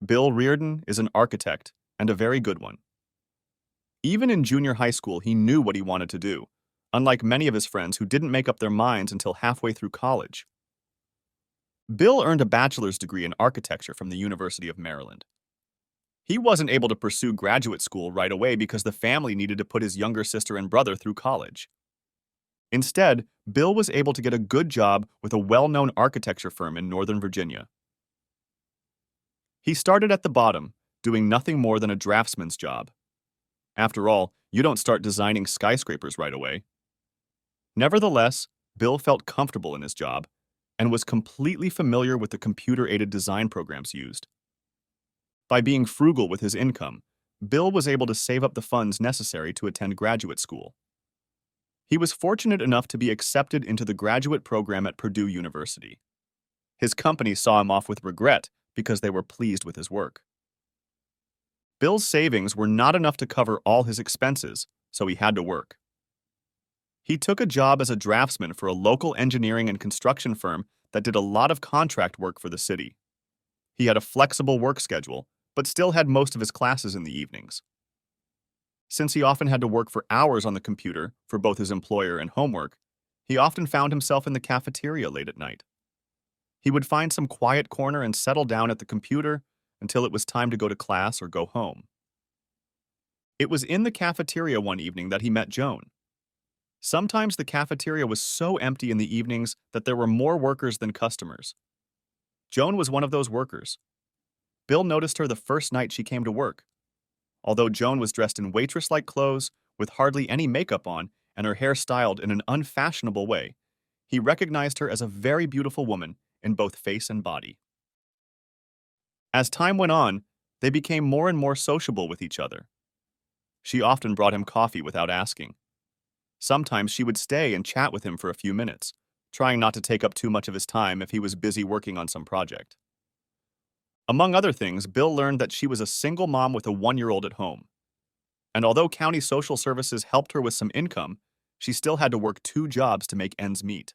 Bill Reardon is an architect, and a very good one. Even in junior high school, he knew what he wanted to do, unlike many of his friends who didn't make up their minds until halfway through college. Bill earned a bachelor's degree in architecture from the University of Maryland. He wasn't able to pursue graduate school right away because the family needed to put his younger sister and brother through college. Instead, Bill was able to get a good job with a well-known architecture firm in Northern Virginia. He started at the bottom, doing nothing more than a draftsman's job. After all, you don't start designing skyscrapers right away. Nevertheless, Bill felt comfortable in his job and was completely familiar with the computer-aided design programs used. By being frugal with his income, Bill was able to save up the funds necessary to attend graduate school. He was fortunate enough to be accepted into the graduate program at Purdue University. His company saw him off with regret because they were pleased with his work. Bill's savings were not enough to cover all his expenses, so he had to work. He took a job as a draftsman for a local engineering and construction firm that did a lot of contract work for the city. He had a flexible work schedule, but still had most of his classes in the evenings. Since he often had to work for hours on the computer for both his employer and homework, he often found himself in the cafeteria late at night. He would find some quiet corner and settle down at the computer until it was time to go to class or go home. It was in the cafeteria one evening that he met Joan. Sometimes the cafeteria was so empty in the evenings that there were more workers than customers. Joan was one of those workers. Bill noticed her the first night she came to work. Although Joan was dressed in waitress-like clothes, with hardly any makeup on, and her hair styled in an unfashionable way, he recognized her as a very beautiful woman in both face and body. As time went on, they became more and more sociable with each other. She often brought him coffee without asking. Sometimes she would stay and chat with him for a few minutes, trying not to take up too much of his time if he was busy working on some project. Among other things, Bill learned that she was a single mom with a 1-year-old at home. And although county social services helped her with some income, she still had to work 2 jobs to make ends meet.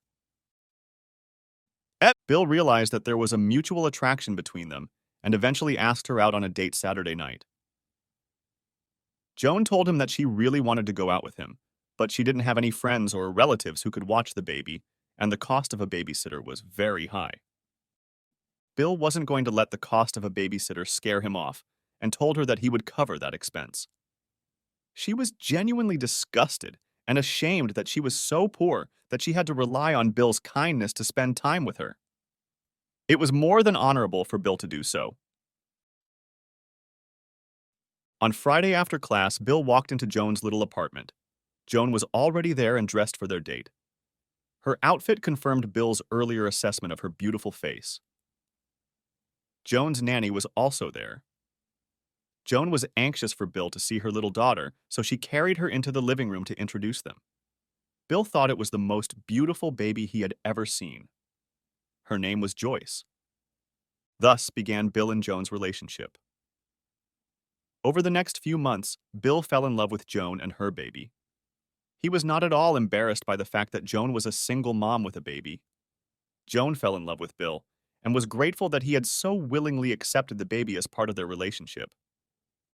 Bill realized that there was a mutual attraction between them and eventually asked her out on a date Saturday night. Joan told him that she really wanted to go out with him, but she didn't have any friends or relatives who could watch the baby, and the cost of a babysitter was very high. Bill wasn't going to let the cost of a babysitter scare him off and told her that he would cover that expense. She was genuinely disgusted and ashamed that she was so poor that she had to rely on Bill's kindness to spend time with her. It was more than honorable for Bill to do so. On Friday after class, Bill walked into Joan's little apartment. Joan was already there and dressed for their date. Her outfit confirmed Bill's earlier assessment of her beautiful face. Joan's nanny was also there. Joan was anxious for Bill to see her little daughter, so she carried her into the living room to introduce them. Bill thought it was the most beautiful baby he had ever seen. Her name was Joyce. Thus began Bill and Joan's relationship. Over the next few months, Bill fell in love with Joan and her baby. He was not at all embarrassed by the fact that Joan was a single mom with a baby. Joan fell in love with Bill and was grateful that he had so willingly accepted the baby as part of their relationship.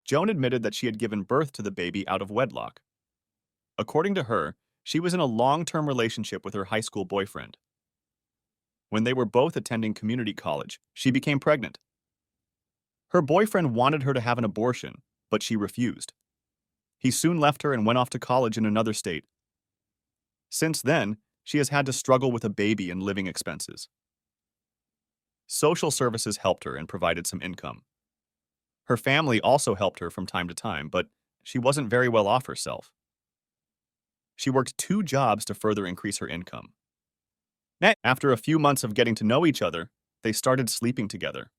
Joan admitted that she had given birth to the baby out of wedlock. According to her, she was in a long-term relationship with her high school boyfriend. When they were both attending community college, she became pregnant. Her boyfriend wanted her to have an abortion, but she refused. He soon left her and went off to college in another state. Since then, she has had to struggle with a baby and living expenses. Social services helped her and provided some income. Her family also helped her from time to time, but she wasn't very well off herself. She worked 2 jobs to further increase her income. After a few months of getting to know each other, they started sleeping together.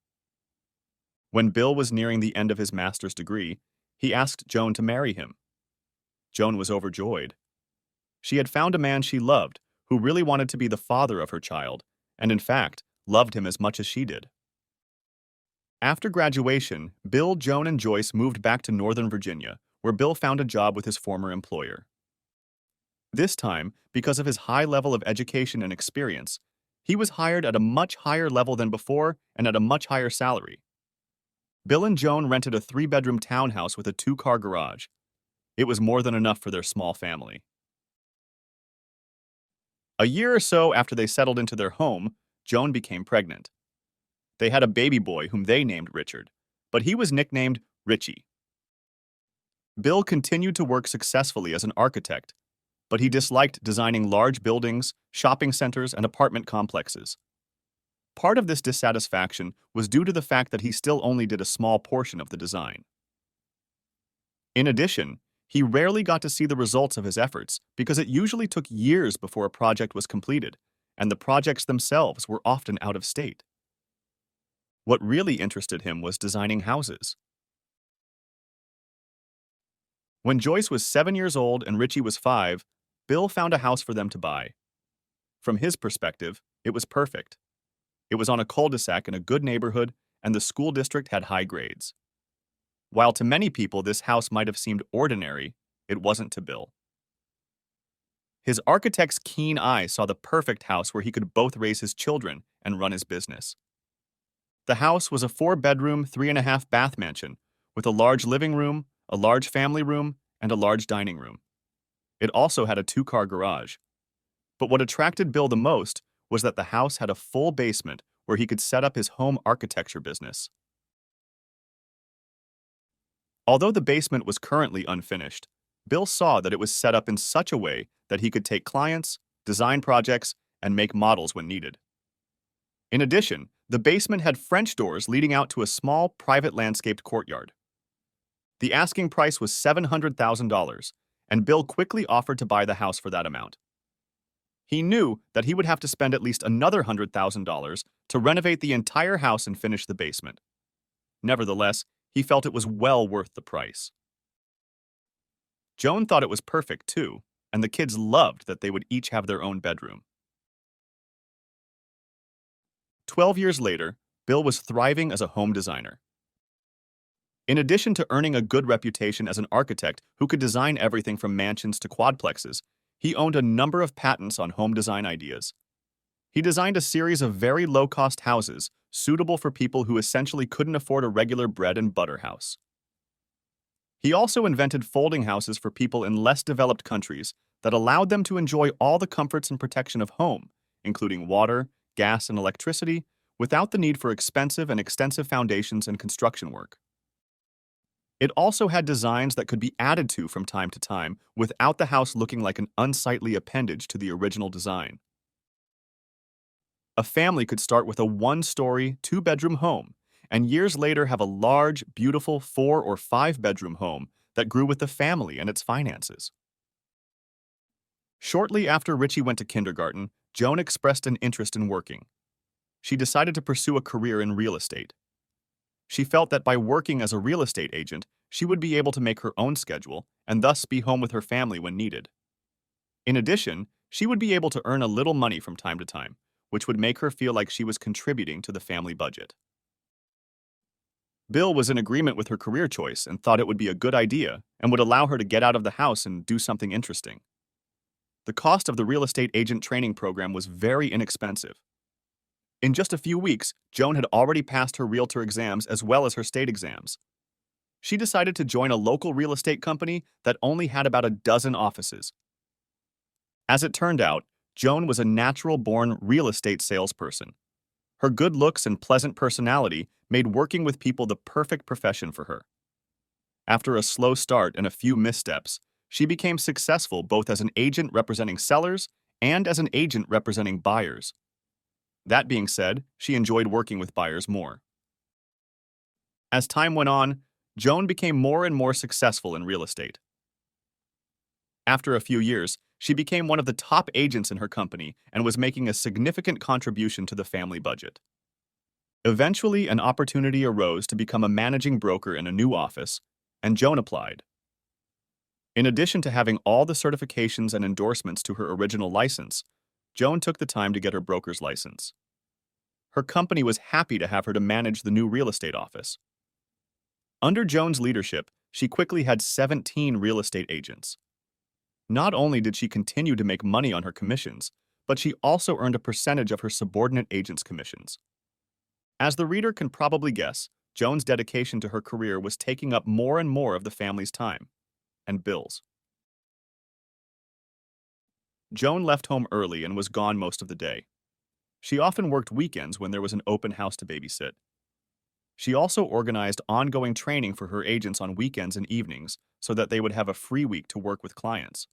When Bill was nearing the end of his master's degree, he asked Joan to marry him. Joan was overjoyed. She had found a man she loved, who really wanted to be the father of her child, and in fact, loved him as much as she did. After graduation, Bill, Joan, and Joyce moved back to Northern Virginia, where Bill found a job with his former employer. This time, because of his high level of education and experience, he was hired at a much higher level than before and at a much higher salary. Bill and Joan rented a 3-bedroom townhouse with a 2-car garage. It was more than enough for their small family. A year or so after they settled into their home, Joan became pregnant. They had a baby boy whom they named Richard, but he was nicknamed Richie. Bill continued to work successfully as an architect, but he disliked designing large buildings, shopping centers, and apartment complexes. Part of this dissatisfaction was due to the fact that he still only did a small portion of the design. In addition, he rarely got to see the results of his efforts because it usually took years before a project was completed, and the projects themselves were often out of state. What really interested him was designing houses. When Joyce was 7 years old and Richie was 5, Bill found a house for them to buy. From his perspective, it was perfect. It was on a cul-de-sac in a good neighborhood, and the school district had high grades. While to many people this house might have seemed ordinary, it wasn't to Bill. His architect's keen eye saw the perfect house where he could both raise his children and run his business. The house was a 4-bedroom, 3.5-bath mansion with a large living room, a large family room, and a large dining room. It also had a 2-car garage. But what attracted Bill the most was that the house had a full basement where he could set up his home architecture business. Although the basement was currently unfinished, Bill saw that it was set up in such a way that he could take clients, design projects, and make models when needed. In addition, the basement had French doors leading out to a small, private landscaped courtyard. The asking price was $700,000, and Bill quickly offered to buy the house for that amount. He knew that he would have to spend at least another $100,000 to renovate the entire house and finish the basement. Nevertheless, he felt it was well worth the price. Joan thought it was perfect too, and the kids loved that they would each have their own bedroom. 12 years later, Bill was thriving as a home designer. In addition to earning a good reputation as an architect who could design everything from mansions to quadplexes, he owned a number of patents on home design ideas. He designed a series of very low-cost houses suitable for people who essentially couldn't afford a regular bread and butter house. He also invented folding houses for people in less developed countries that allowed them to enjoy all the comforts and protection of home, including water, gas, and electricity, without the need for expensive and extensive foundations and construction work. It also had designs that could be added to from time to time without the house looking like an unsightly appendage to the original design. A family could start with a 1-story, 2-bedroom home, and years later have a large, beautiful 4- or 5-bedroom home that grew with the family and its finances. Shortly after Richie went to kindergarten, Joan expressed an interest in working. She decided to pursue a career in real estate. She felt that by working as a real estate agent, she would be able to make her own schedule and thus be home with her family when needed. In addition, she would be able to earn a little money from time to time, which would make her feel like she was contributing to the family budget. Bill was in agreement with her career choice and thought it would be a good idea and would allow her to get out of the house and do something interesting. The cost of the real estate agent training program was very inexpensive. In just a few weeks, Joan had already passed her realtor exams as well as her state exams. She decided to join a local real estate company that only had about a dozen offices. As it turned out, Joan was a natural-born real estate salesperson. Her good looks and pleasant personality made working with people the perfect profession for her. After a slow start and a few missteps, she became successful both as an agent representing sellers and as an agent representing buyers. That being said, she enjoyed working with buyers more. As time went on, Joan became more and more successful in real estate. After a few years, she became one of the top agents in her company and was making a significant contribution to the family budget. Eventually, an opportunity arose to become a managing broker in a new office, and Joan applied. In addition to having all the certifications and endorsements to her original license, Joan took the time to get her broker's license. Her company was happy to have her to manage the new real estate office. Under Joan's leadership, she quickly had 17 real estate agents. Not only did she continue to make money on her commissions, but she also earned a percentage of her subordinate agents' commissions. As the reader can probably guess, Joan's dedication to her career was taking up more and more of the family's time and Bill's. Joan left home early and was gone most of the day. She often worked weekends when there was an open house to babysit. She also organized ongoing training for her agents on weekends and evenings so that they would have a free week to work with clients.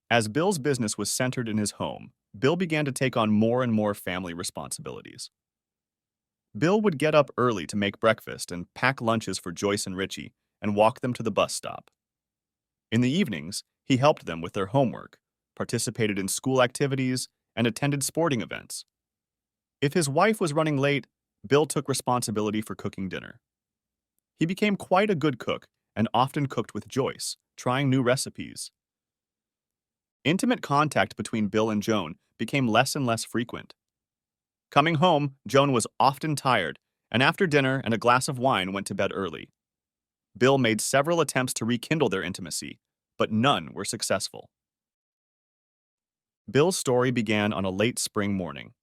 As Bill's business was centered in his home, Bill began to take on more and more family responsibilities. Bill would get up early to make breakfast and pack lunches for Joyce and Richie and walk them to the bus stop. In the evenings, he helped them with their homework, participated in school activities, and attended sporting events. If his wife was running late, Bill took responsibility for cooking dinner. He became quite a good cook and often cooked with Joyce, trying new recipes. Intimate contact between Bill and Joan became less and less frequent. Coming home, Joan was often tired, and after dinner and a glass of wine went to bed early. Bill made several attempts to rekindle their intimacy, but none were successful. Bill's story began on a late spring morning.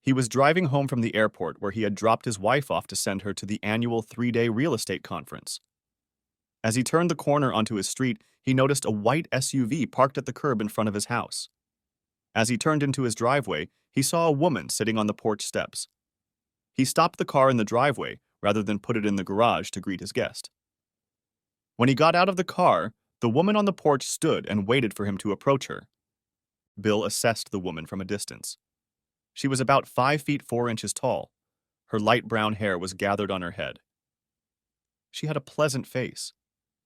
He was driving home from the airport where he had dropped his wife off to send her to the annual 3-day real estate conference. As he turned the corner onto his street, he noticed a white SUV parked at the curb in front of his house. As he turned into his driveway, he saw a woman sitting on the porch steps. He stopped the car in the driveway rather than put it in the garage to greet his guest. When he got out of the car, the woman on the porch stood and waited for him to approach her. Bill assessed the woman from a distance. She was about 5 feet 4 inches tall. Her light brown hair was gathered on her head. She had a pleasant face.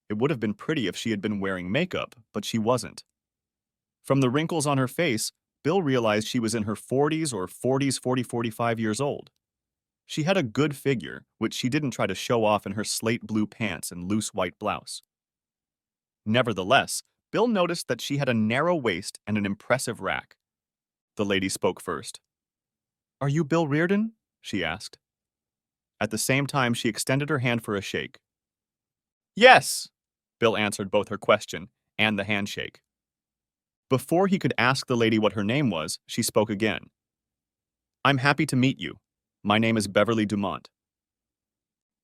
It would have been pretty if she had been wearing makeup, but she wasn't. From the wrinkles on her face, Bill realized she was in her 40s or 45 years old. She had a good figure, which she didn't try to show off in her slate blue pants and loose white blouse. Nevertheless, Bill noticed that she had a narrow waist and an impressive rack. The lady spoke first. "Are you Bill Reardon?" she asked. At the same time, she extended her hand for a shake. "Yes," Bill answered both her question and the handshake. Before he could ask the lady what her name was, she spoke again. "I'm happy to meet you. My name is Beverly Dumont."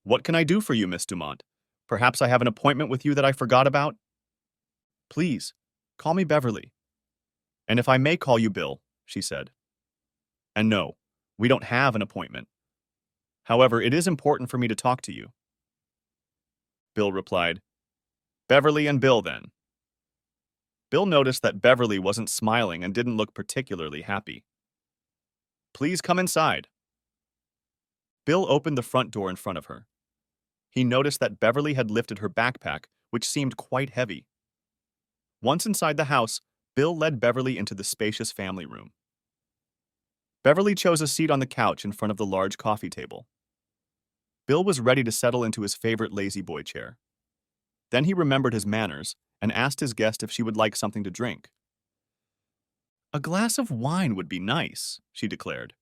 "What can I do for you, Miss Dumont? Perhaps I have an appointment with you that I forgot about?" "Please, call me Beverly." "And if I may call you Bill," she said. "And no, we don't have an appointment. However, it is important for me to talk to you." Bill replied, "Beverly and Bill, then." Bill noticed that Beverly wasn't smiling and didn't look particularly happy. "Please come inside." Bill opened the front door in front of her. He noticed that Beverly had lifted her backpack, which seemed quite heavy. Once inside the house, Bill led Beverly into the spacious family room. Beverly chose a seat on the couch in front of the large coffee table. Bill was ready to settle into his favorite lazy boy chair. Then he remembered his manners and asked his guest if she would like something to drink. "A glass of wine would be nice," she declared.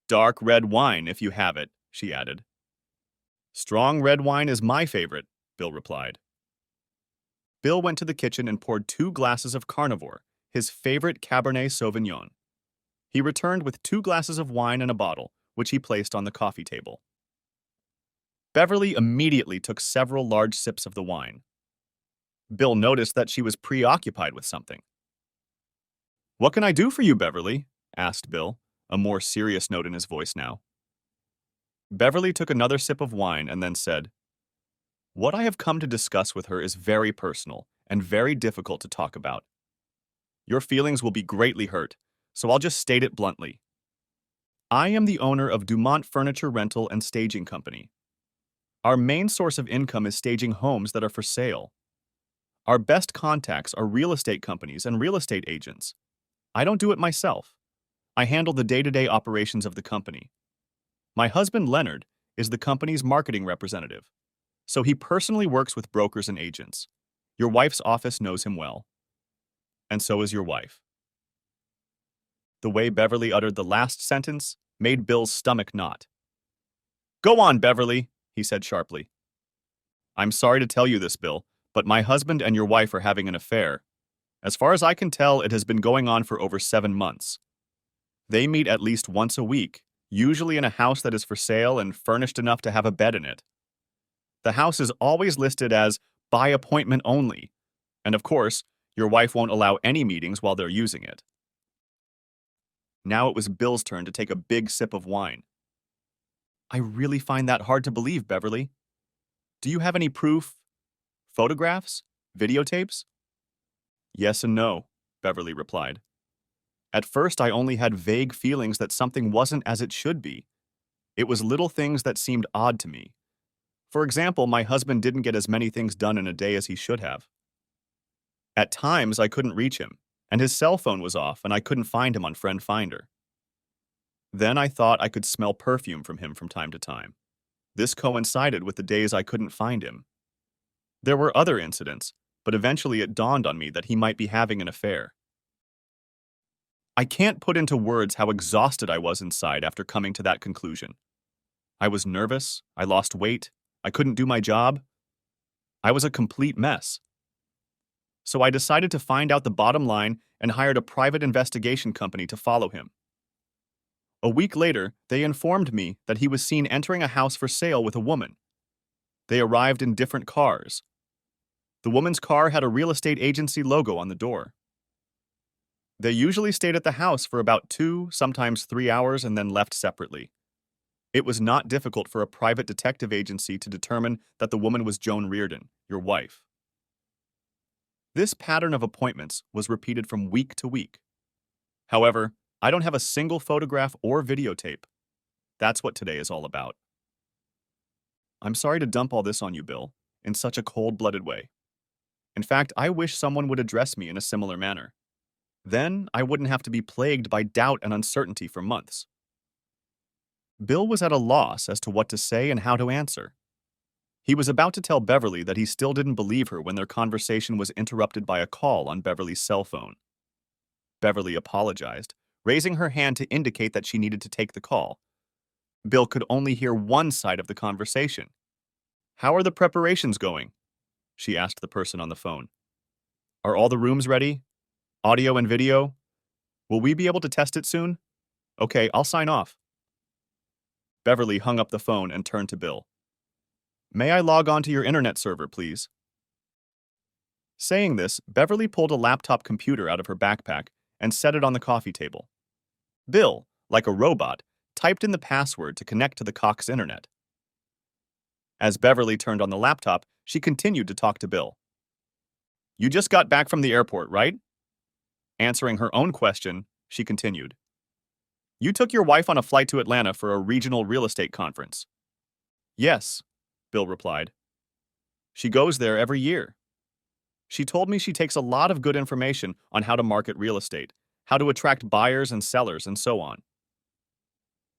"Dark red wine, if you have it," she added. "Strong red wine is my favorite," Bill replied. Bill went to the kitchen and poured 2 glasses of Carnivore, his favorite Cabernet Sauvignon. He returned with 2 glasses of wine and a bottle, which he placed on the coffee table. Beverly immediately took several large sips of the wine. Bill noticed that she was preoccupied with something. "What can I do for you, Beverly?" asked Bill, a more serious note in his voice now. Beverly took another sip of wine and then said, "What I have come to discuss with her is very personal and very difficult to talk about. Your feelings will be greatly hurt, so I'll just state it bluntly. I am the owner of Dumont Furniture Rental and Staging Company. Our main source of income is staging homes that are for sale. Our best contacts are real estate companies and real estate agents. I don't do it myself. I handle the day-to-day operations of the company. My husband, Leonard, is the company's marketing representative, so he personally works with brokers and agents. Your wife's office knows him well. And so is your wife." The way Beverly uttered the last sentence made Bill's stomach knot. "Go on, Beverly," he said sharply. "I'm sorry to tell you this, Bill, but my husband and your wife are having an affair. As far as I can tell, it has been going on for over 7 months. They meet at least once a week, usually in a house that is for sale and furnished enough to have a bed in it. The house is always listed as by appointment only, and of course, your wife won't allow any meetings while they're using it. Now it was Bill's turn to take a big sip of wine. I really find that hard to believe, Beverly. Do you have any proof? Photographs? Videotapes? Yes and no, Beverly replied. At first, I only had vague feelings that something wasn't as it should be. It was little things that seemed odd to me. For example, my husband didn't get as many things done in a day as he should have. At times, I couldn't reach him, and his cell phone was off, and I couldn't find him on Friend Finder. Then I thought I could smell perfume from him from time to time. This coincided with the days I couldn't find him. There were other incidents, but eventually it dawned on me that he might be having an affair. I can't put into words how exhausted I was inside after coming to that conclusion. I was nervous, I lost weight, I couldn't do my job. I was a complete mess. So I decided to find out the bottom line and hired a private investigation company to follow him. A week later, they informed me that he was seen entering a house for sale with a woman. They arrived in different cars. The woman's car had a real estate agency logo on the door. They usually stayed at the house for about 2, sometimes 3 hours and then left separately. It was not difficult for a private detective agency to determine that the woman was Joan Reardon, your wife. This pattern of appointments was repeated from week to week. However, I don't have a single photograph or videotape. That's what today is all about. I'm sorry to dump all this on you, Bill, in such a cold-blooded way. In fact, I wish someone would address me in a similar manner. Then I wouldn't have to be plagued by doubt and uncertainty for months. Bill was at a loss as to what to say and how to answer. He was about to tell Beverly that he still didn't believe her when their conversation was interrupted by a call on Beverly's cell phone. Beverly apologized, raising her hand to indicate that she needed to take the call. Bill could only hear one side of the conversation. "How are the preparations going?" she asked the person on the phone. "Are all the rooms ready? Audio and video? Will we be able to test it soon? Okay, I'll sign off." Beverly hung up the phone and turned to Bill. "May I log on to your internet server, please?" Saying this, Beverly pulled a laptop computer out of her backpack and set it on the coffee table. Bill, like a robot, typed in the password to connect to the Cox internet. As Beverly turned on the laptop, she continued to talk to Bill. "You just got back from the airport, right?" Answering her own question, she continued. "You took your wife on a flight to Atlanta for a regional real estate conference." "Yes," Bill replied. "She goes there every year. She told me she takes a lot of good information on how to market real estate, how to attract buyers and sellers, and so on.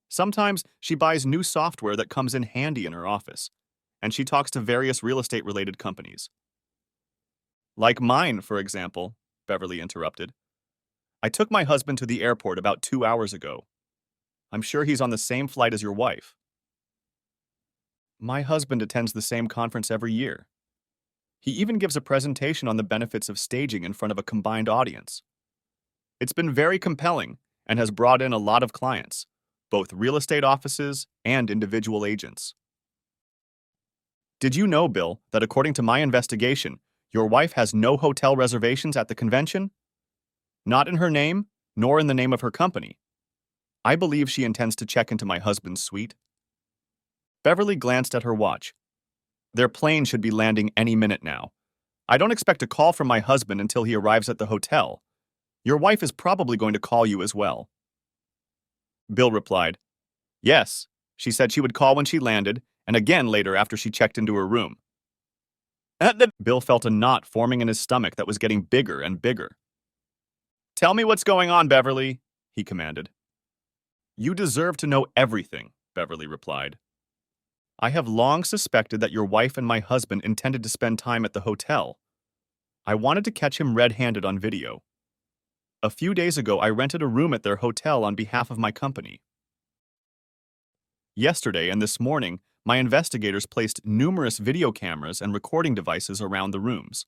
Sometimes she buys new software that comes in handy in her office, and she talks to various real estate-related companies." "Like mine, for example," Beverly interrupted. "I took my husband to the airport about 2 hours ago. I'm sure he's on the same flight as your wife." "My husband attends the same conference every year. He even gives a presentation on the benefits of staging in front of a combined audience. It's been very compelling and has brought in a lot of clients, both real estate offices and individual agents." "Did you know, Bill, that according to my investigation, your wife has no hotel reservations at the convention? Not in her name, nor in the name of her company. I believe she intends to check into my husband's suite." Beverly glanced at her watch. "Their plane should be landing any minute now. I don't expect a call from my husband until he arrives at the hotel. Your wife is probably going to call you as well." Bill replied, "Yes, she said she would call when she landed, and again later after she checked into her room." Bill felt a knot forming in his stomach that was getting bigger and bigger. "Tell me what's going on, Beverly," he commanded. "You deserve to know everything," Beverly replied. "I have long suspected that your wife and my husband intended to spend time at the hotel. I wanted to catch him red-handed on video. A few days ago, I rented a room at their hotel on behalf of my company. Yesterday and this morning, my investigators placed numerous video cameras and recording devices around the rooms.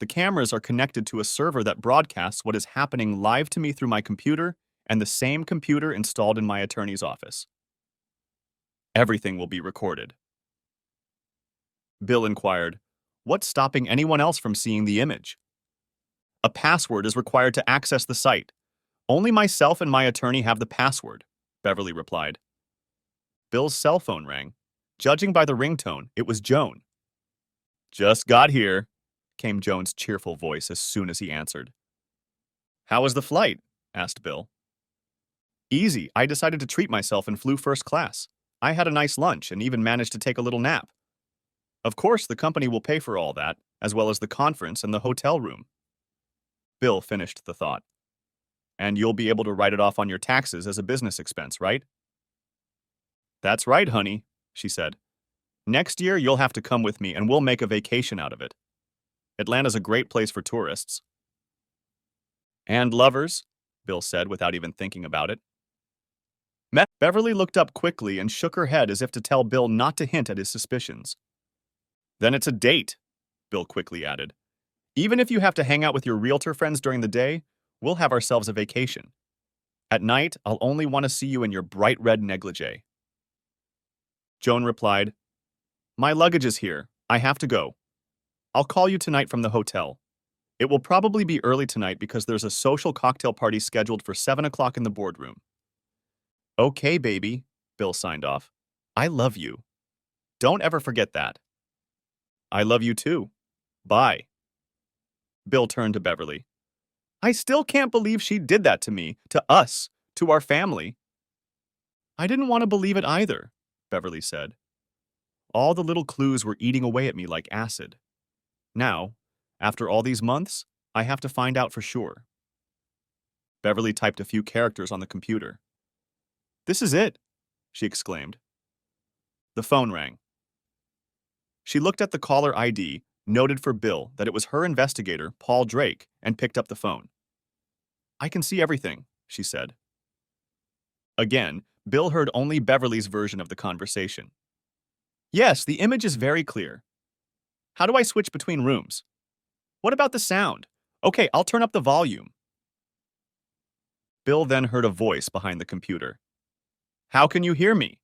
The cameras are connected to a server that broadcasts what is happening live to me through my computer and the same computer installed in my attorney's office. Everything will be recorded. Bill inquired, "What's stopping anyone else from seeing the image?" "A password is required to access the site. Only myself and my attorney have the password," Beverly replied. Bill's cell phone rang. Judging by the ringtone, it was Joan. "Just got here," came Joan's cheerful voice as soon as he answered. "How was the flight?" asked Bill. "Easy. I decided to treat myself and flew first class. I had a nice lunch and even managed to take a little nap. Of course, the company will pay for all that, as well as the conference and the hotel room." Bill finished the thought. "And you'll be able to write it off on your taxes as a business expense, right?" "That's right, honey," she said. "Next year, you'll have to come with me and we'll make a vacation out of it. Atlanta's a great place for tourists." "And lovers," Bill said without even thinking about it. Beverly looked up quickly and shook her head as if to tell Bill not to hint at his suspicions. "Then it's a date," Bill quickly added. "Even if you have to hang out with your realtor friends during the day, we'll have ourselves a vacation. At night, I'll only want to see you in your bright red negligee." Joan replied, "My luggage is here. I have to go. I'll call you tonight from the hotel. It will probably be early tonight because there's a social cocktail party scheduled for 7 o'clock in the boardroom." "Okay, baby," Bill signed off. "I love you. Don't ever forget that." "I love you too. Bye." Bill turned to Beverly. "I still can't believe she did that to me, to us, to our family." "I didn't want to believe it either," Beverly said. "All the little clues were eating away at me like acid. Now, after all these months, I have to find out for sure." Beverly typed a few characters on the computer. "This is it," she exclaimed. The phone rang. She looked at the caller ID, noted for Bill that it was her investigator, Paul Drake, and picked up the phone. "I can see everything," she said. Again, Bill heard only Beverly's version of the conversation. "Yes, the image is very clear. How do I switch between rooms? What about the sound? Okay, I'll turn up the volume." Bill then heard a voice behind the computer. "How can you hear me?"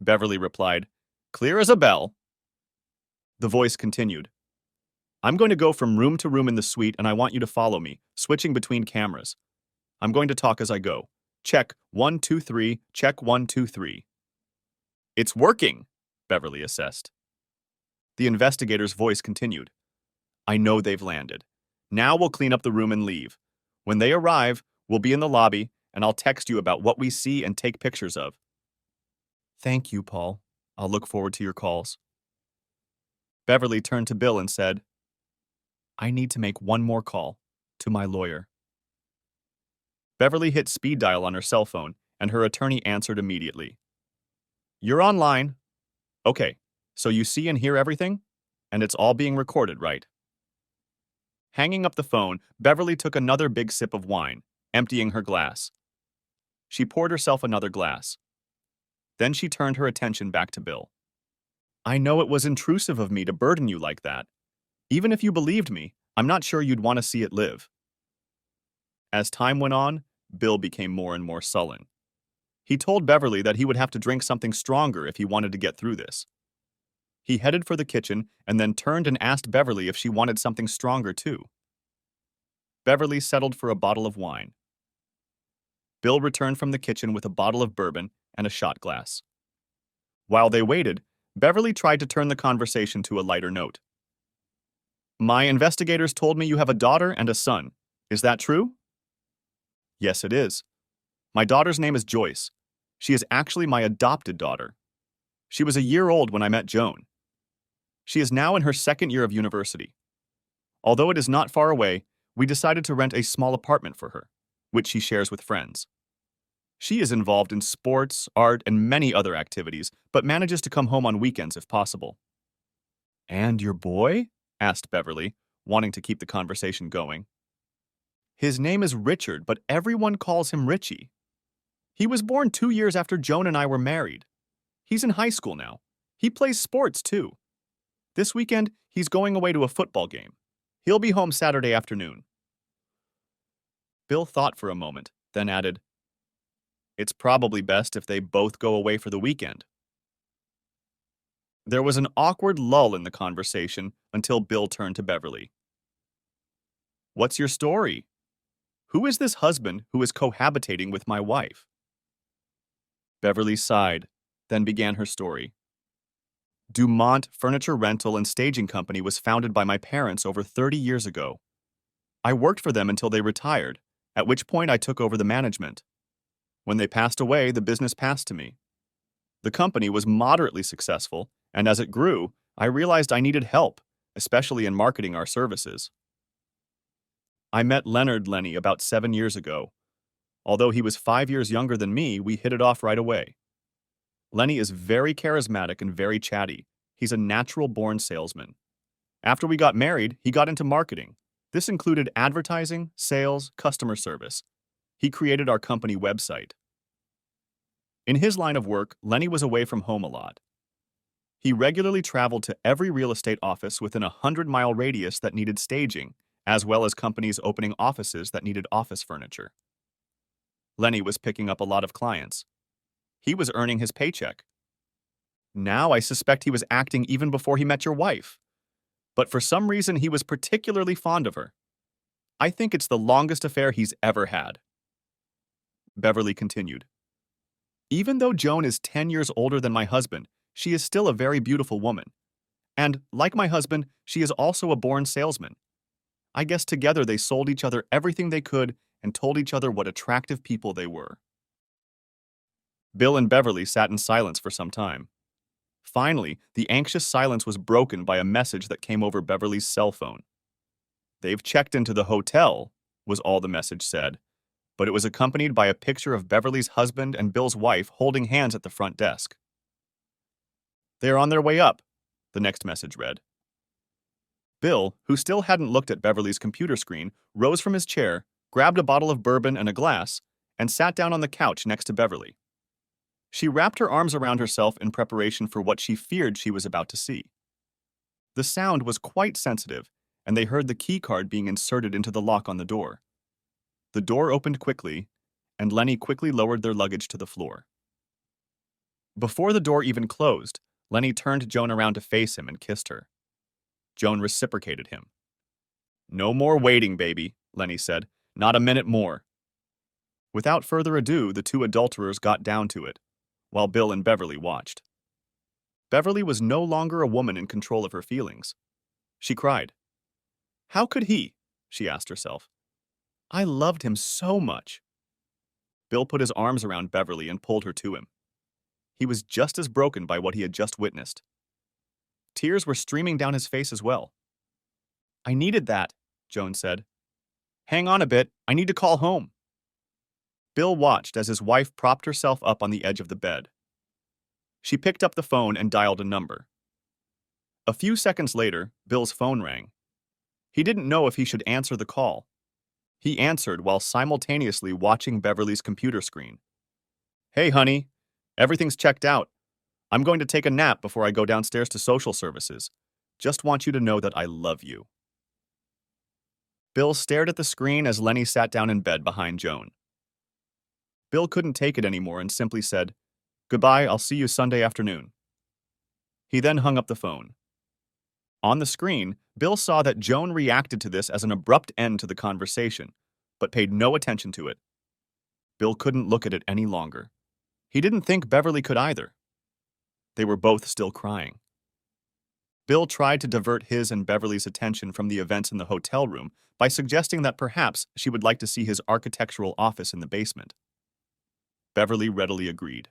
Beverly replied, "Clear as a bell." The voice continued, "I'm going to go from room to room in the suite and I want you to follow me, switching between cameras. I'm going to talk as I go. Check 1, 2, 3, check 1, 2, 3. "It's working," Beverly assessed. The investigator's voice continued, "I know they've landed. Now we'll clean up the room and leave. When they arrive, we'll be in the lobby and I'll text you about what we see and take pictures of." "Thank you, Paul. I'll look forward to your calls." Beverly turned to Bill and said, "I need to make one more call to my lawyer." Beverly hit speed dial on her cell phone, and her attorney answered immediately. "You're online. Okay, so you see and hear everything? And it's all being recorded, right?" Hanging up the phone, Beverly took another big sip of wine, emptying her glass. She poured herself another glass. Then she turned her attention back to Bill. "I know it was intrusive of me to burden you like that. Even if you believed me, I'm not sure you'd want to see it live." As time went on, Bill became more and more sullen. He told Beverly that he would have to drink something stronger if he wanted to get through this. He headed for the kitchen and then turned and asked Beverly if she wanted something stronger too. Beverly settled for a bottle of wine. Bill returned from the kitchen with a bottle of bourbon and a shot glass. While they waited, Beverly tried to turn the conversation to a lighter note. "My investigators told me you have a daughter and a son. Is that true?" "Yes, it is. My daughter's name is Joyce. She is actually my adopted daughter. She was a year old when I met Joan. She is now in her second year of university. Although it is not far away, we decided to rent a small apartment for her, which she shares with friends. She is involved in sports, art, and many other activities, but manages to come home on weekends if possible." "And your boy?" asked Beverly, wanting to keep the conversation going. "His name is Richard, but everyone calls him Richie. He was born 2 years after Joan and I were married. He's in high school now. He plays sports, too. This weekend, he's going away to a football game. He'll be home Saturday afternoon." Bill thought for a moment, then added, "It's probably best if they both go away for the weekend." There was an awkward lull in the conversation until Bill turned to Beverly. "What's your story? Who is this husband who is cohabitating with my wife?" Beverly sighed, then began her story. Dumont Furniture Rental and Staging Company was founded by my parents over 30 years ago. I worked for them until they retired, at which point I took over the management. When they passed away, the business passed to me. The company was moderately successful, and as it grew, I realized I needed help, especially in marketing our services. I met Leonard Lenny about 7 years ago. Although he was 5 years younger than me, we hit it off right away. Lenny is very charismatic and very chatty. He's a natural-born salesman. After we got married, he got into marketing. This included advertising, sales, customer service. He created our company website. In his line of work, Lenny was away from home a lot. He regularly traveled to every real estate office within a 100-mile radius that needed staging, as well as companies opening offices that needed office furniture. Lenny was picking up a lot of clients. He was earning his paycheck. Now I suspect he was acting even before he met your wife. But for some reason, he was particularly fond of her. I think it's the longest affair he's ever had. Beverly continued. Even though Joan is 10 years older than my husband, she is still a very beautiful woman. And, like my husband, she is also a born salesman. I guess together they sold each other everything they could and told each other what attractive people they were. Bill and Beverly sat in silence for some time. Finally, the anxious silence was broken by a message that came over Beverly's cell phone. "They've checked into the hotel," was all the message said, but it was accompanied by a picture of Beverly's husband and Bill's wife holding hands at the front desk. "They are on their way up," the next message read. Bill, who still hadn't looked at Beverly's computer screen, rose from his chair, grabbed a bottle of bourbon and a glass, and sat down on the couch next to Beverly. She wrapped her arms around herself in preparation for what she feared she was about to see. The sound was quite sensitive, and they heard the key card being inserted into the lock on the door. The door opened quickly, and Lenny quickly lowered their luggage to the floor. Before the door even closed, Lenny turned Joan around to face him and kissed her. Joan reciprocated him. "No more waiting, baby," Lenny said. "Not a minute more." Without further ado, the two adulterers got down to it, while Bill and Beverly watched. Beverly was no longer a woman in control of her feelings. She cried. How could he? She asked herself. I loved him so much. Bill put his arms around Beverly and pulled her to him. He was just as broken by what he had just witnessed. Tears were streaming down his face as well. I needed that, Joan said. Hang on a bit, I need to call home. Bill watched as his wife propped herself up on the edge of the bed. She picked up the phone and dialed a number. A few seconds later, Bill's phone rang. He didn't know if he should answer the call. He answered while simultaneously watching Beverly's computer screen. Hey, honey. Everything's checked out. I'm going to take a nap before I go downstairs to social services. Just want you to know that I love you. Bill stared at the screen as Lenny sat down in bed behind Joan. Bill couldn't take it anymore and simply said, Goodbye, I'll see you Sunday afternoon. He then hung up the phone. On the screen, Bill saw that Joan reacted to this as an abrupt end to the conversation, but paid no attention to it. Bill couldn't look at it any longer. He didn't think Beverly could either. They were both still crying. Bill tried to divert his and Beverly's attention from the events in the hotel room by suggesting that perhaps she would like to see his architectural office in the basement. Beverly readily agreed.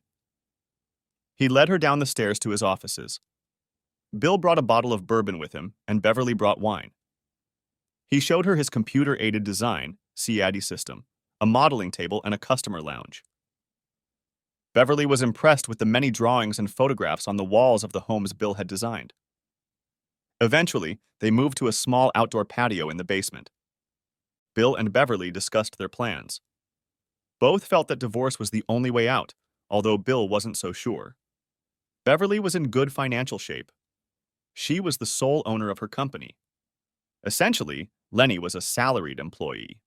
He led her down the stairs to his offices. Bill brought a bottle of bourbon with him, and Beverly brought wine. He showed her his computer-aided design, CAD system, a modeling table, and a customer lounge. Beverly was impressed with the many drawings and photographs on the walls of the homes Bill had designed. Eventually, they moved to a small outdoor patio in the basement. Bill and Beverly discussed their plans. Both felt that divorce was the only way out, although Bill wasn't so sure. Beverly was in good financial shape. She was the sole owner of her company. Essentially, Lenny was a salaried employee.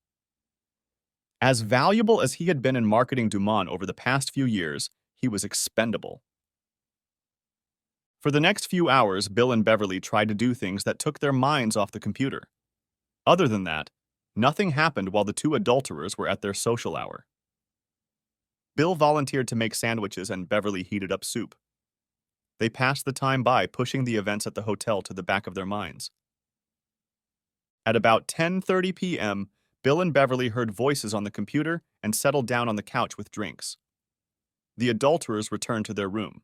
As valuable as he had been in marketing Dumont over the past few years, he was expendable. For the next few hours, Bill and Beverly tried to do things that took their minds off the computer. Other than that, nothing happened while the two adulterers were at their social hour. Bill volunteered to make sandwiches and Beverly heated up soup. They passed the time by pushing the events at the hotel to the back of their minds. At about 10:30 p.m., Bill and Beverly heard voices on the computer and settled down on the couch with drinks. The adulterers returned to their room.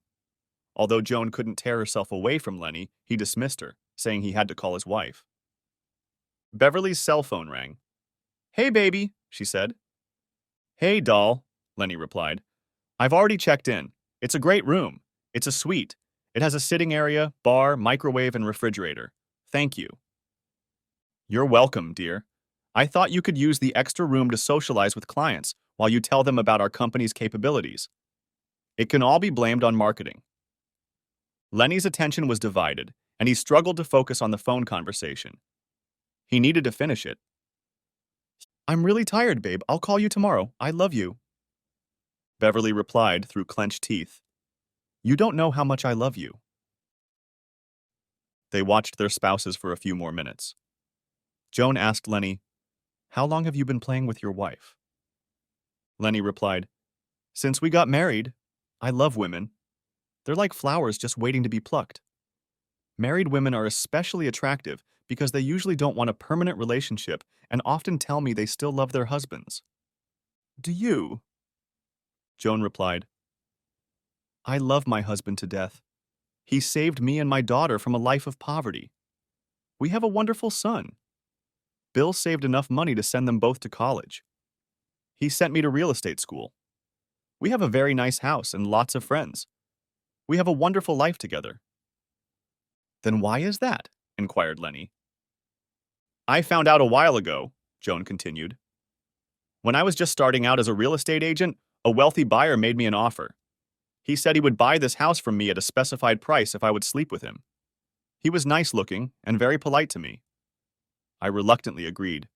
Although Joan couldn't tear herself away from Lenny, he dismissed her, saying he had to call his wife. Beverly's cell phone rang. "Hey, baby," she said. "Hey, doll," Lenny replied. "I've already checked in. It's a great room. It's a suite. It has a sitting area, bar, microwave, and refrigerator. Thank you." "You're welcome, dear. I thought you could use the extra room to socialize with clients while you tell them about our company's capabilities. It can all be blamed on marketing." Lenny's attention was divided, and he struggled to focus on the phone conversation. He needed to finish it. "I'm really tired, babe. I'll call you tomorrow. I love you." Beverly replied through clenched teeth. "You don't know how much I love you." They watched their spouses for a few more minutes. Joan asked Lenny, "How long have you been playing with your wife?" Lenny replied, "Since we got married. I love women. They're like flowers just waiting to be plucked. Married women are especially attractive because they usually don't want a permanent relationship and often tell me they still love their husbands." "Do you?" Joan replied, "I love my husband to death. He saved me and my daughter from a life of poverty. We have a wonderful son. Bill saved enough money to send them both to college. He sent me to real estate school. We have a very nice house and lots of friends. We have a wonderful life together." "Then why is that?" inquired Lenny. "I found out a while ago," Joan continued. "When I was just starting out as a real estate agent, a wealthy buyer made me an offer. He said he would buy this house from me at a specified price if I would sleep with him. He was nice looking and very polite to me. I reluctantly agreed.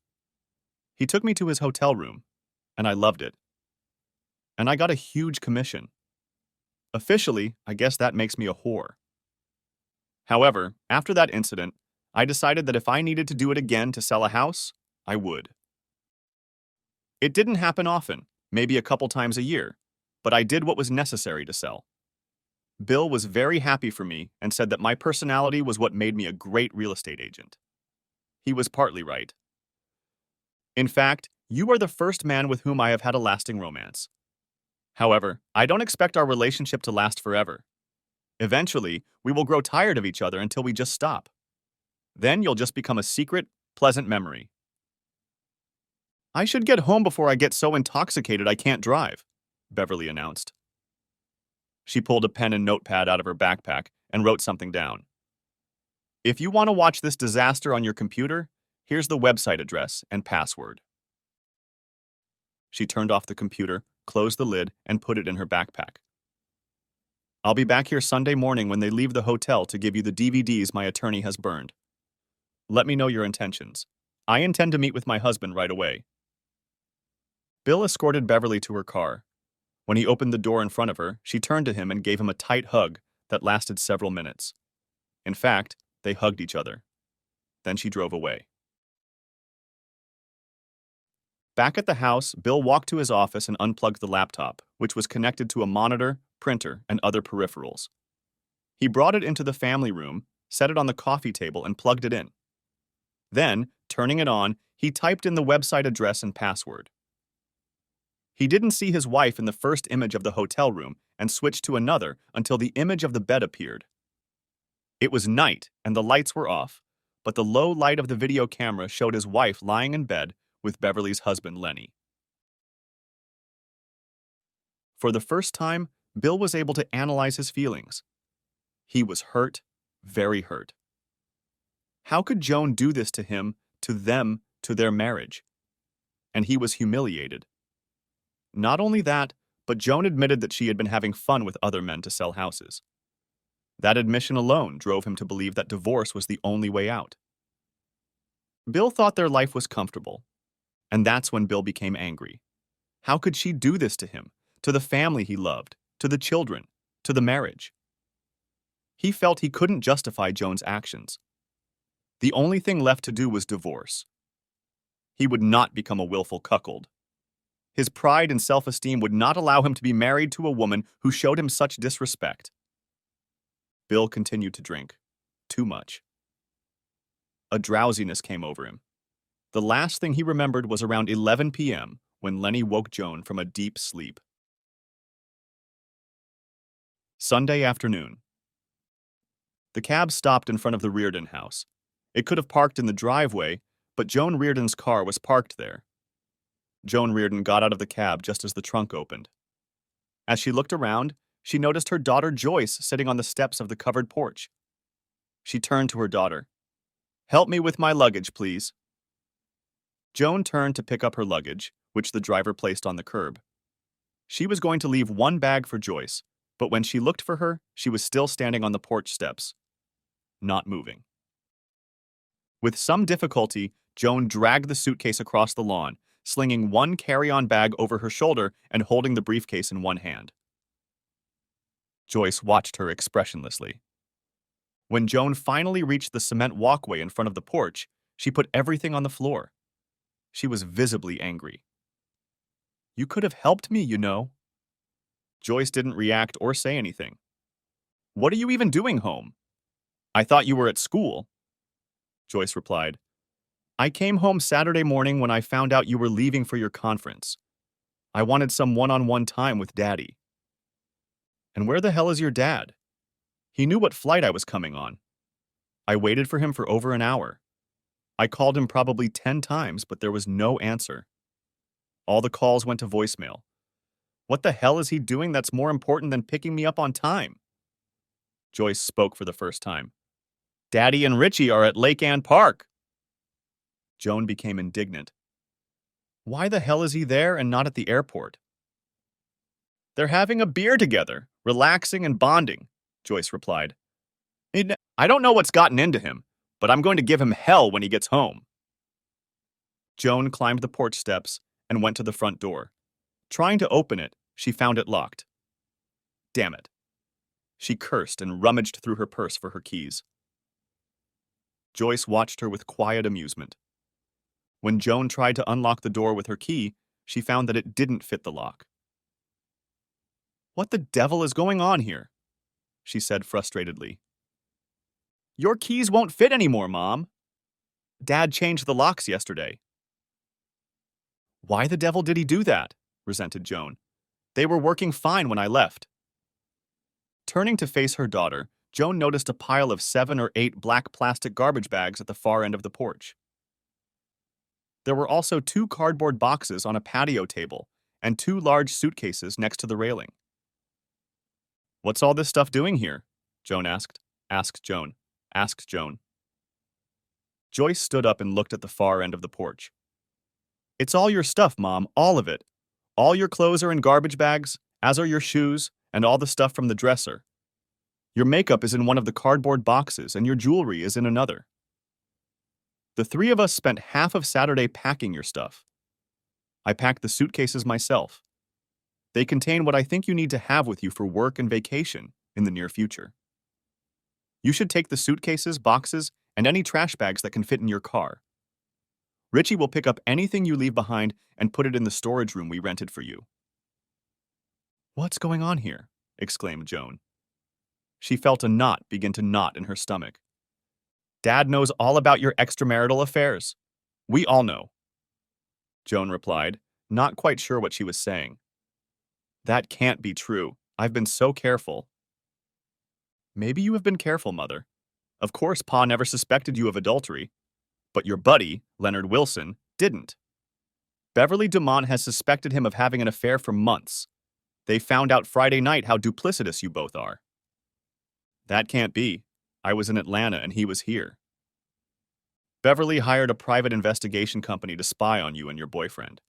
He took me to his hotel room, and I loved it. And I got a huge commission. Officially, I guess that makes me a whore. However, after that incident, I decided that if I needed to do it again to sell a house, I would. It didn't happen often, maybe a couple times a year, but I did what was necessary to sell. Bill was very happy for me and said that my personality was what made me a great real estate agent. He was partly right. In fact, you are the first man with whom I have had a lasting romance. However, I don't expect our relationship to last forever. Eventually, we will grow tired of each other until we just stop. Then you'll just become a secret, pleasant memory." "I should get home before I get so intoxicated I can't drive," Beverly announced. She pulled a pen and notepad out of her backpack and wrote something down. "If you want to watch this disaster on your computer, here's the website address and password." She turned off the computer, closed the lid, and put it in her backpack. "I'll be back here Sunday morning when they leave the hotel to give you the DVDs my attorney has burned. Let me know your intentions. I intend to meet with my husband right away." Bill escorted Beverly to her car. When he opened the door in front of her, she turned to him and gave him a tight hug that lasted several minutes. In fact, they hugged each other. Then she drove away. Back at the house, Bill walked to his office and unplugged the laptop, which was connected to a monitor, printer, and other peripherals. He brought it into the family room, set it on the coffee table, and plugged it in. Then, turning it on, he typed in the website address and password. He didn't see his wife in the first image of the hotel room and switched to another until the image of the bed appeared. It was night and the lights were off, but the low light of the video camera showed his wife lying in bed with Beverly's husband, Lenny. For the first time, Bill was able to analyze his feelings. He was hurt, very hurt. How could Joan do this to him, to them, to their marriage? And he was humiliated. Not only that, but Joan admitted that she had been having fun with other men to sell houses. That admission alone drove him to believe that divorce was the only way out. Bill thought their life was comfortable, and that's when Bill became angry. How could she do this to him, to the family he loved, to the children, to the marriage? He felt he couldn't justify Joan's actions. The only thing left to do was divorce. He would not become a willful cuckold. His pride and self-esteem would not allow him to be married to a woman who showed him such disrespect. Bill continued to drink. Too much. A drowsiness came over him. The last thing he remembered was around 11 p.m. when Lenny woke Joan from a deep sleep. Sunday afternoon. The cab stopped in front of the Reardon house. It could have parked in the driveway, but Joan Reardon's car was parked there. Joan Reardon got out of the cab just as the trunk opened. As she looked around, she noticed her daughter Joyce sitting on the steps of the covered porch. She turned to her daughter. "Help me with my luggage, please." Joan turned to pick up her luggage, which the driver placed on the curb. She was going to leave one bag for Joyce, but when she looked for her, she was still standing on the porch steps, not moving. With some difficulty, Joan dragged the suitcase across the lawn, slinging one carry-on bag over her shoulder and holding the briefcase in one hand. Joyce watched her expressionlessly. When Joan finally reached the cement walkway in front of the porch, she put everything on the floor. She was visibly angry. "You could have helped me, you know." Joyce didn't react or say anything. "What are you even doing home?" "I thought you were at school." Joyce replied, "I came home Saturday morning when I found out you were leaving for your conference. I wanted some one-on-one time with Daddy." "And where the hell is your dad?" "He knew what flight I was coming on. I waited for him for over an hour. I called him probably 10 times, but there was no answer. All the calls went to voicemail. What the hell is he doing that's more important than picking me up on time?" Joyce spoke for the first time. "Daddy and Richie are at Lake Ann Park." Joan became indignant. "Why the hell is he there and not at the airport?" "They're having a beer together, relaxing and bonding," Joyce replied. "I don't know what's gotten into him, but I'm going to give him hell when he gets home." Joan climbed the porch steps and went to the front door. Trying to open it, she found it locked. Damn it. She cursed and rummaged through her purse for her keys. Joyce watched her with quiet amusement. When Joan tried to unlock the door with her key, she found that it didn't fit the lock. "What the devil is going on here?" she said frustratedly. "Your keys won't fit anymore, Mom. Dad changed the locks yesterday." "Why the devil did he do that?" resented Joan. "They were working fine when I left." Turning to face her daughter, Joan noticed a pile of 7 or 8 black plastic garbage bags at the far end of the porch. There were also 2 cardboard boxes on a patio table and 2 large suitcases next to the railing. "What's all this stuff doing here?" Joan asked. Asked Joan. Joyce stood up and looked at the far end of the porch. "It's all your stuff, Mom, all of it. All your clothes are in garbage bags, as are your shoes, and all the stuff from the dresser. Your makeup is in one of the cardboard boxes, and your jewelry is in another. The 3 of us spent half of Saturday packing your stuff. I packed the suitcases myself. They contain what I think you need to have with you for work and vacation in the near future. You should take the suitcases, boxes, and any trash bags that can fit in your car. Richie will pick up anything you leave behind and put it in the storage room we rented for you." "What's going on here?" exclaimed Joan. She felt a knot begin to knot in her stomach. "Dad knows all about your extramarital affairs. We all know," Joan replied, not quite sure what she was saying. "That can't be true. I've been so careful." "Maybe you have been careful, Mother. Of course, Pa never suspected you of adultery. But your buddy, Leonard Wilson, didn't. Beverly Dumont has suspected him of having an affair for months. They found out Friday night how duplicitous you both are." "That can't be. I was in Atlanta and he was here." "Beverly hired a private investigation company to spy on you and your boyfriend.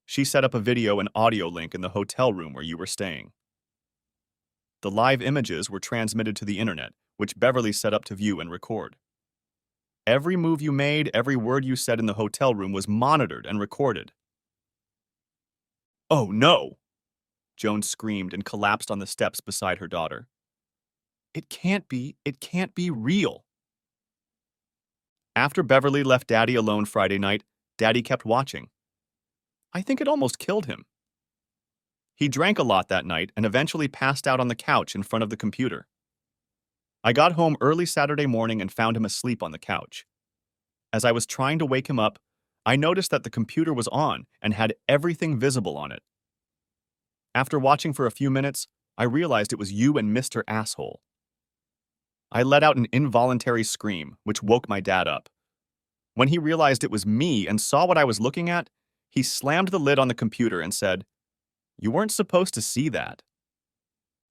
She set up a video and audio link in the hotel room where you were staying. The live images were transmitted to the internet, which Beverly set up to view and record. Every move you made, every word you said in the hotel room was monitored and recorded." Oh, no! Joan screamed and collapsed on the steps beside her daughter. It can't be real. After Beverly left Daddy alone Friday night, Daddy kept watching. I think it almost killed him. He drank a lot that night and eventually passed out on the couch in front of the computer. I got home early Saturday morning and found him asleep on the couch. As I was trying to wake him up, I noticed that the computer was on and had everything visible on it. After watching for a few minutes, I realized it was you and Mr. Asshole. I let out an involuntary scream, which woke my dad up. When he realized it was me and saw what I was looking at, he slammed the lid on the computer and said, "You weren't supposed to see that."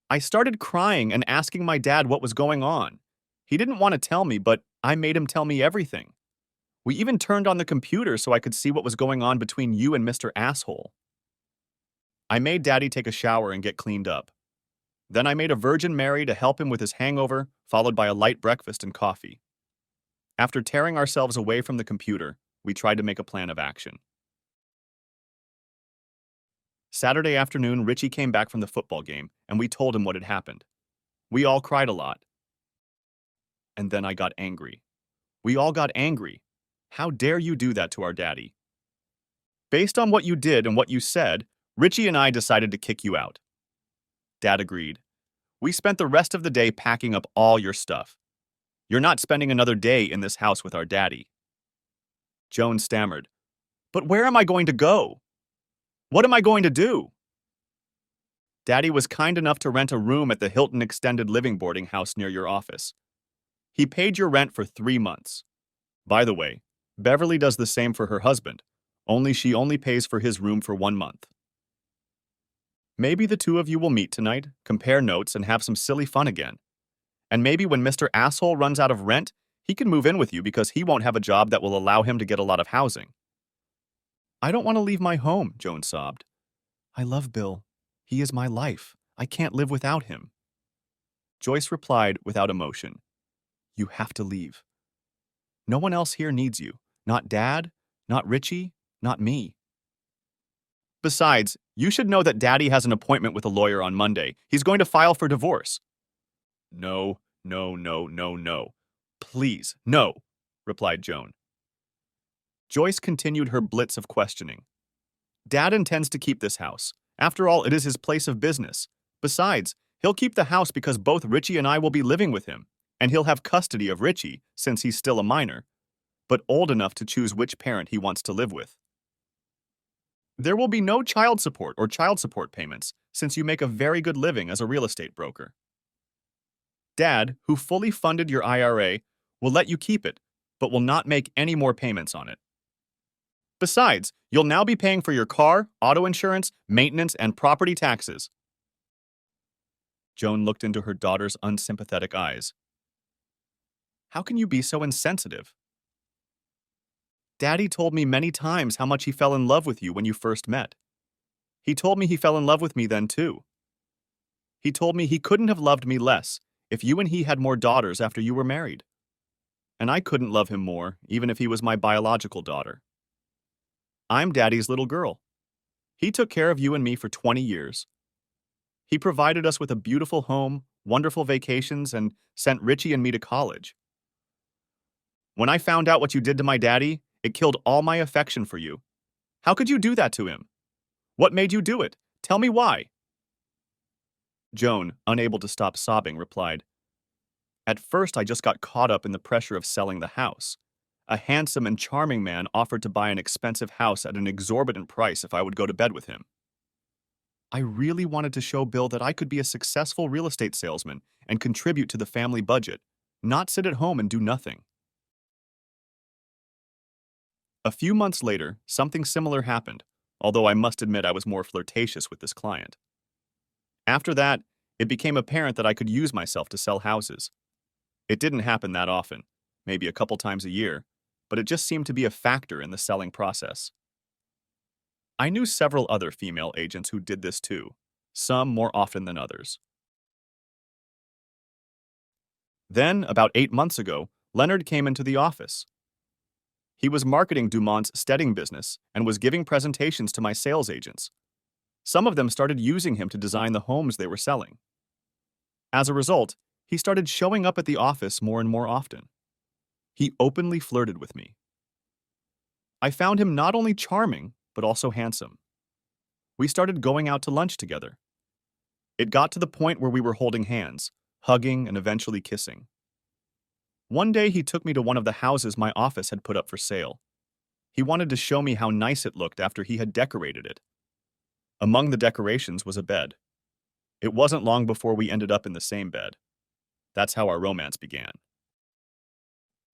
I started crying and asking my dad what was going on. He didn't want to tell me, but I made him tell me everything. We even turned on the computer so I could see what was going on between you and Mr. Asshole. I made Daddy take a shower and get cleaned up. Then I made a Virgin Mary to help him with his hangover, followed by a light breakfast and coffee. After tearing ourselves away from the computer, we tried to make a plan of action. Saturday afternoon, Richie came back from the football game, and we told him what had happened. We all cried a lot. And then I got angry. We all got angry. How dare you do that to our daddy? Based on what you did and what you said, Richie and I decided to kick you out. Dad agreed. We spent the rest of the day packing up all your stuff. You're not spending another day in this house with our daddy. Joan stammered. But where am I going to go? What am I going to do? Daddy was kind enough to rent a room at the Hilton Extended Living boarding house near your office. He paid your rent for 3 months. By the way, Beverly does the same for her husband, only she only pays for his room for 1 month. Maybe the two of you will meet tonight, compare notes, and have some silly fun again. And maybe when Mr. Asshole runs out of rent, he can move in with you because he won't have a job that will allow him to get a lot of housing. I don't want to leave my home, Joan sobbed. I love Bill. He is my life. I can't live without him. Joyce replied without emotion. You have to leave. No one else here needs you. Not Dad, not Richie, not me. Besides, you should know that Daddy has an appointment with a lawyer on Monday. He's going to file for divorce. No, no, no, no, no. Please, no, replied Joan. Joyce continued her blitz of questioning. Dad intends to keep this house. After all, it is his place of business. Besides, he'll keep the house because both Richie and I will be living with him, and he'll have custody of Richie since he's still a minor, but old enough to choose which parent he wants to live with. There will be no child support or child support payments since you make a very good living as a real estate broker. Dad, who fully funded your IRA, will let you keep it, but will not make any more payments on it. Besides, you'll now be paying for your car, auto insurance, maintenance, and property taxes. Joan looked into her daughter's unsympathetic eyes. How can you be so insensitive? Daddy told me many times how much he fell in love with you when you first met. He told me he fell in love with me then too. He told me he couldn't have loved me less if you and he had more daughters after you were married. And I couldn't love him more, even if he was my biological daughter. I'm Daddy's little girl. He took care of you and me for 20 years. He provided us with a beautiful home, wonderful vacations, and sent Richie and me to college. When I found out what you did to my daddy, it killed all my affection for you. How could you do that to him? What made you do it? Tell me why. Joan, unable to stop sobbing, replied, At first I just got caught up in the pressure of selling the house. A handsome and charming man offered to buy an expensive house at an exorbitant price if I would go to bed with him. I really wanted to show Bill that I could be a successful real estate salesman and contribute to the family budget, not sit at home and do nothing. A few months later, something similar happened, although I must admit I was more flirtatious with this client. After that, it became apparent that I could use myself to sell houses. It didn't happen that often, maybe a couple times a year, but it just seemed to be a factor in the selling process. I knew several other female agents who did this too, some more often than others. Then, about 8 months ago, Leonard came into the office. He was marketing Dumont's steading business and was giving presentations to my sales agents. Some of them started using him to design the homes they were selling. As a result, he started showing up at the office more and more often. He openly flirted with me. I found him not only charming, but also handsome. We started going out to lunch together. It got to the point where we were holding hands, hugging, and eventually kissing. One day he took me to one of the houses my office had put up for sale. He wanted to show me how nice it looked after he had decorated it. Among the decorations was a bed. It wasn't long before we ended up in the same bed. That's how our romance began.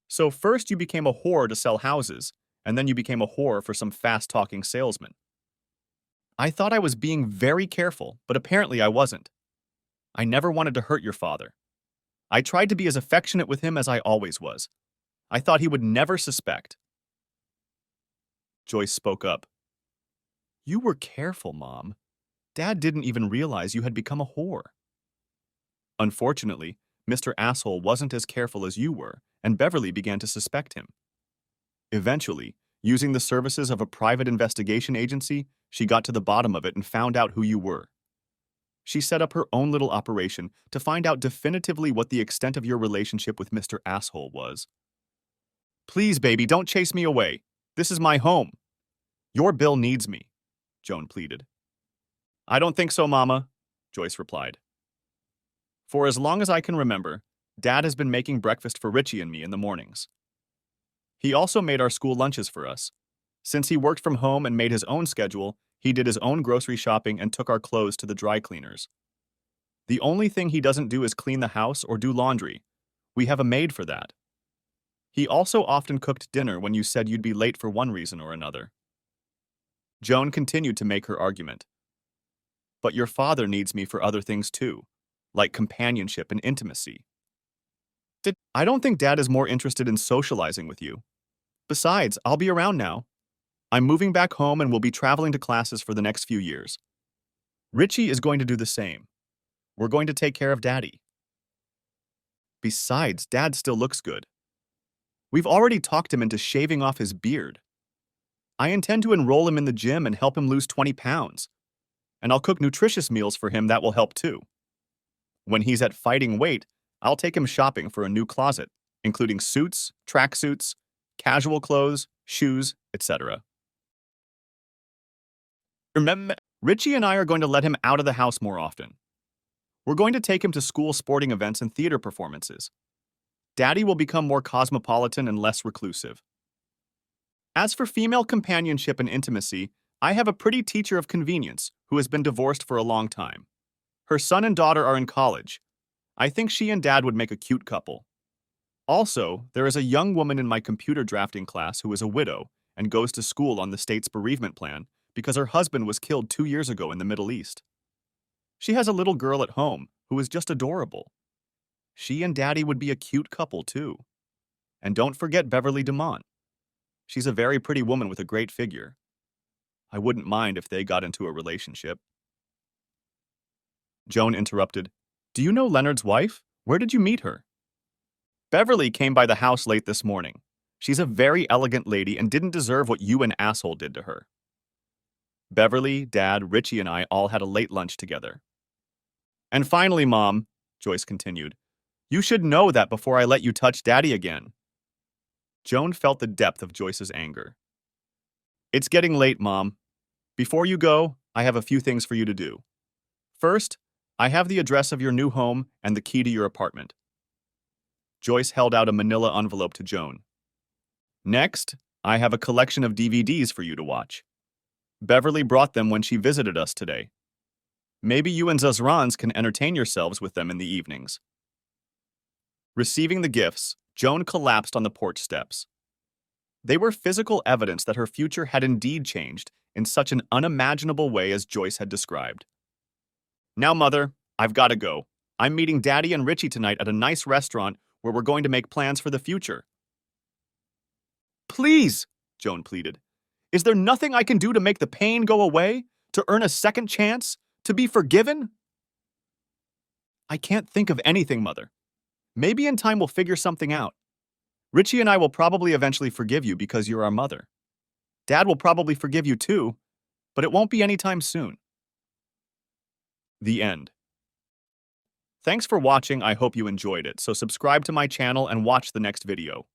So first you became a whore to sell houses, and then you became a whore for some fast-talking salesman. I thought I was being very careful, but apparently I wasn't. I never wanted to hurt your father. I tried to be as affectionate with him as I always was. I thought he would never suspect. Joyce spoke up. You were careful, Mom. Dad didn't even realize you had become a whore. Unfortunately, Mr. Asshole wasn't as careful as you were, and Beverly began to suspect him. Eventually, using the services of a private investigation agency, she got to the bottom of it and found out who you were. She set up her own little operation to find out definitively what the extent of your relationship with Mr. Asshole was. Please, baby, don't chase me away. This is my home. Your Bill needs me, Joan pleaded. I don't think so, Mama, Joyce replied. For as long as I can remember, Dad has been making breakfast for Richie and me in the mornings. He also made our school lunches for us. Since he worked from home and made his own schedule, he did his own grocery shopping and took our clothes to the dry cleaners. The only thing he doesn't do is clean the house or do laundry. We have a maid for that. He also often cooked dinner when you said you'd be late for one reason or another. Joan continued to make her argument. But your father needs me for other things too, like companionship and intimacy. I don't think Dad is more interested in socializing with you. Besides, I'll be around now. I'm moving back home and will be traveling to classes for the next few years. Richie is going to do the same. We're going to take care of Daddy. Besides, Dad still looks good. We've already talked him into shaving off his beard. I intend to enroll him in the gym and help him lose 20 pounds. And I'll cook nutritious meals for him that will help too. When he's at fighting weight, I'll take him shopping for a new closet, including suits, tracksuits, casual clothes, shoes, etc. Remember, Richie and I are going to let him out of the house more often. We're going to take him to school sporting events and theater performances. Daddy will become more cosmopolitan and less reclusive. As for female companionship and intimacy, I have a pretty teacher of convenience who has been divorced for a long time. Her son and daughter are in college. I think she and Dad would make a cute couple. Also, there is a young woman in my computer drafting class who is a widow and goes to school on the state's bereavement plan because her husband was killed 2 years ago in the Middle East. She has a little girl at home who is just adorable. She and Daddy would be a cute couple, too. And don't forget Beverly DeMont. She's a very pretty woman with a great figure. I wouldn't mind if they got into a relationship. Joan interrupted. Do you know Leonard's wife? Where did you meet her? Beverly came by the house late this morning. She's a very elegant lady and didn't deserve what you and Asshole did to her. Beverly, Dad, Richie, and I all had a late lunch together. And finally, Mom, Joyce continued, you should know that before I let you touch Daddy again. Joan felt the depth of Joyce's anger. It's getting late, Mom. Before you go, I have a few things for you to do. First, I have the address of your new home and the key to your apartment. Joyce held out a manila envelope to Joan. Next, I have a collection of DVDs for you to watch. Beverly brought them when she visited us today. Maybe you and Zazrans can entertain yourselves with them in the evenings. Receiving the gifts, Joan collapsed on the porch steps. They were physical evidence that her future had indeed changed in such an unimaginable way as Joyce had described. Now, Mother, I've got to go. I'm meeting Daddy and Richie tonight at a nice restaurant where we're going to make plans for the future. Please, Joan pleaded. Is there nothing I can do to make the pain go away? To earn a second chance? To be forgiven? I can't think of anything, Mother. Maybe in time we'll figure something out. Richie and I will probably eventually forgive you because you're our mother. Dad will probably forgive you too, but it won't be anytime soon. The end. Thanks for watching, I hope you enjoyed it, so subscribe to my channel and watch the next video.